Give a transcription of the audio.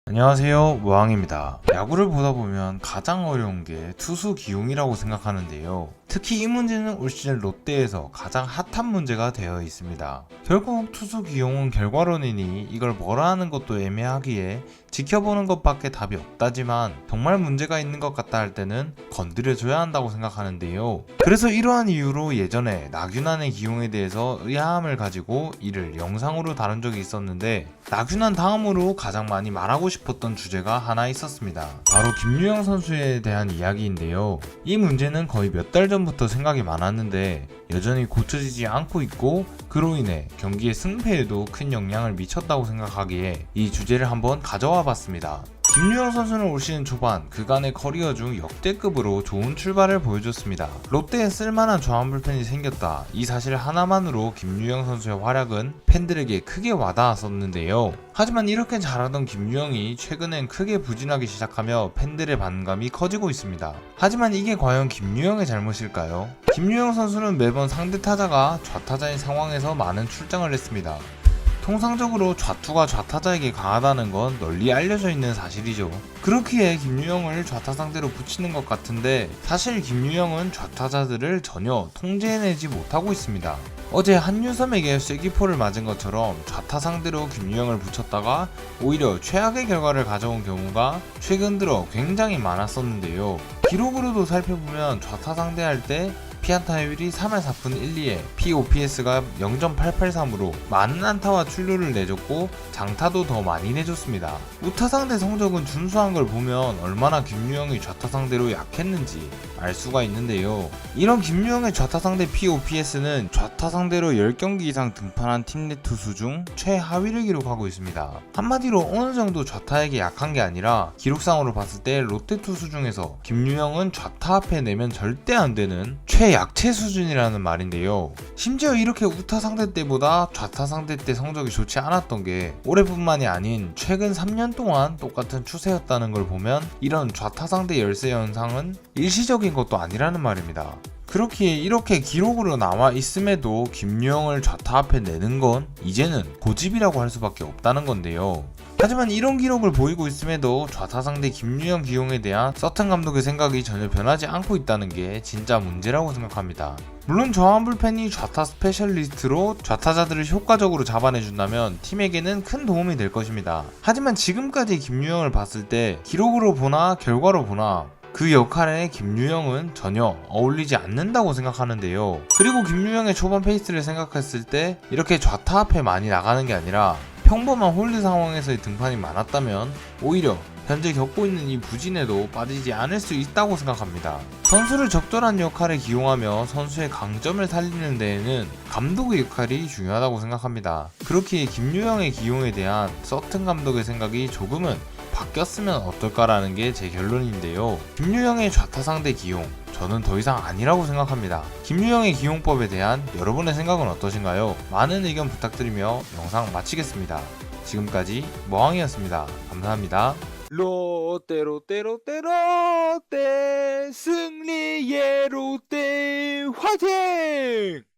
안녕하세요, 무왕입니다. 야구를 보다 보면 가장 어려운 게 투수 기용이라고 생각하는데요. 특히 이 문제는 올 시즌 롯데에서 가장 핫한 문제가 되어 있습니다. 결국 투수 기용은 결과론이니 이걸 뭐라 하는 것도 애매하기에 지켜보는 것밖에 답이 없다지만 정말 문제가 있는 것 같다 할 때는 건드려줘야 한다고 생각하는데요. 그래서 이러한 이유로 예전에 나균안의 기용에 대해서 의아함을 가지고 이를 영상으로 다룬 적이 있었는데, 나균안 다음으로 가장 많이 말하고 싶었던 주제가 하나 있었습니다. 바로 김유영 선수에 대한 이야기인데요. 이 문제는 거의 몇 달 전부터 생각이 많았는데 여전히 고쳐지지 않고 있고, 그로 인해 경기의 승패에도 큰 영향을 미쳤다고 생각하기에 이 주제를 한번 가져와 봤습니다. 김유영 선수는 올 시즌 초반 그간의 커리어 중 역대급으로 좋은 출발을 보여줬습니다. 롯데에 쓸만한 좌완 불펜이 생겼다, 이 사실 하나만으로 김유영 선수의 활약은 팬들에게 크게 와닿았었는데요. 하지만 이렇게 잘하던 김유영이 최근엔 크게 부진하기 시작하며 팬들의 반감이 커지고 있습니다. 하지만 이게 과연 김유영의 잘못일까요? 김유영 선수는 매번 상대 타자가 좌타자인 상황에서 많은 출장을 했습니다. 통상적으로 좌투가 좌타자에게 강하다는 건 널리 알려져 있는 사실이죠. 그렇기에 김유영을 좌타 상대로 붙이는 것 같은데, 사실 김유영은 좌타자들을 전혀 통제해내지 못하고 있습니다. 어제 한유섬에게 쐐기포를 맞은 것처럼 좌타 상대로 김유영을 붙였다가 오히려 최악의 결과를 가져온 경우가 최근 들어 굉장히 많았었는데요. 기록으로도 살펴보면 좌타 상대할 때 피안타율이 3할 4푼 1리에 POPS가 0.883으로 많은 안타와 출루를 내줬고 장타도 더 많이 내줬습니다. 우타 상대 성적은 준수한 걸 보면 얼마나 김유영이 좌타 상대로 약했는지 알 수가 있는데요. 이런 김유영의 좌타 상대 POPS는 좌타 상대로 10경기 이상 등판한 팀 내 투수 중 최하위를 기록하고 있습니다. 한마디로 어느 정도 좌타에게 약한 게 아니라 기록상으로 봤을 때 롯데 투수 중에서 김유영은 좌타 앞에 내면 절대 안 되는 최약체 수준이라는 말인데요. 심지어 이렇게 우타 상대 때보다 좌타 상대 때 성적이 좋지 않았던 게 올해뿐만이 아닌 최근 3년 동안 똑같은 추세였다는 걸 보면 이런 좌타 상대 열세 현상은 일시적인 것도 아니라는 말입니다. 그렇기에 이렇게 기록으로 나와 있음에도 김유영을 좌타 앞에 내는 건 이제는 고집이라고 할 수밖에 없다는 건데요. 하지만 이런 기록을 보이고 있음에도 좌타 상대 김유영 기용에 대한 서튼 감독의 생각이 전혀 변하지 않고 있다는 게 진짜 문제라고 생각합니다. 물론 좌완 불펜이 좌타 스페셜리스트로 좌타자들을 효과적으로 잡아내준다면 팀에게는 큰 도움이 될 것입니다. 하지만 지금까지 김유영을 봤을 때 기록으로 보나 결과로 보나 그 역할에 김유영은 전혀 어울리지 않는다고 생각하는데요. 그리고 김유영의 초반 페이스를 생각했을 때 이렇게 좌타 앞에 많이 나가는 게 아니라 평범한 홀드 상황에서의 등판이 많았다면 오히려 현재 겪고 있는 이 부진에도 빠지지 않을 수 있다고 생각합니다. 선수를 적절한 역할에 기용하며 선수의 강점을 살리는 데에는 감독의 역할이 중요하다고 생각합니다. 그렇기에 김유영의 기용에 대한 서튼 감독의 생각이 조금은 바뀌었으면 어떨까라는 게 제 결론인데요. 김유영의 좌타 상대 기용, 저는 더 이상 아니라고 생각합니다. 김유영의 기용법에 대한 여러분의 생각은 어떠신가요? 많은 의견 부탁드리며 영상 마치겠습니다. 지금까지 머왕이었습니다. 감사합니다. 롯데 롯데 롯데 롯데 승리의 롯데 화이팅!